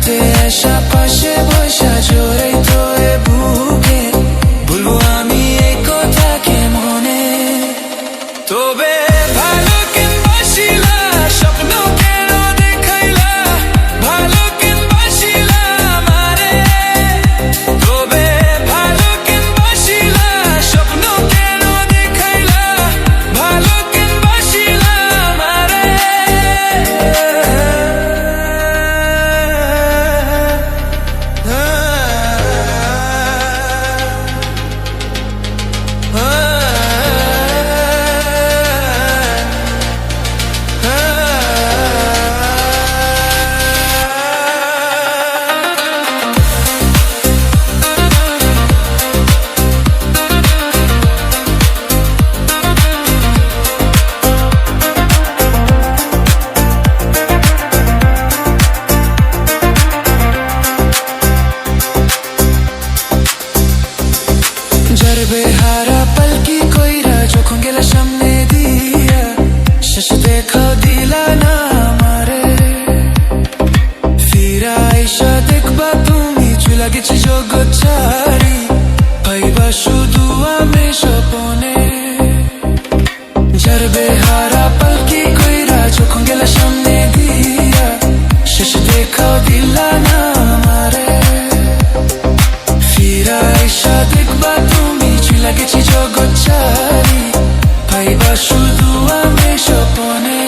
কাছে আসা পাশে বসা জোরে তো এ বুকে বলবো আমি এই কথা কে মনে তবে ভালো কেন বাসিলা স্বপ্ন কেন দেখাইলা ভালো কেন বাসিলা আমারে তবে ভালো কেন বাসিলা স্বপ্ন কেন দেখাইলা ভালো কেন বাসিলা আমারে বেহারা পলকি কইরা যখন গেলা সামনে দিয়া শেষ দেখা দিলা না আমারে ফিরা আইসা দেখবা তুমি চুলা গেছি জগৎ ছাড়ি পাইবা শুধু আমি স্বপনে যার বেহারা পলকি কইরা যখন গেলা সামনে দিয়া শেষ দেখা দিলা না আমারে ফিরা আইসা দেখবা লাগেছি জগৎ ছাড়ি পাইবা শুধু আমি স্বপনে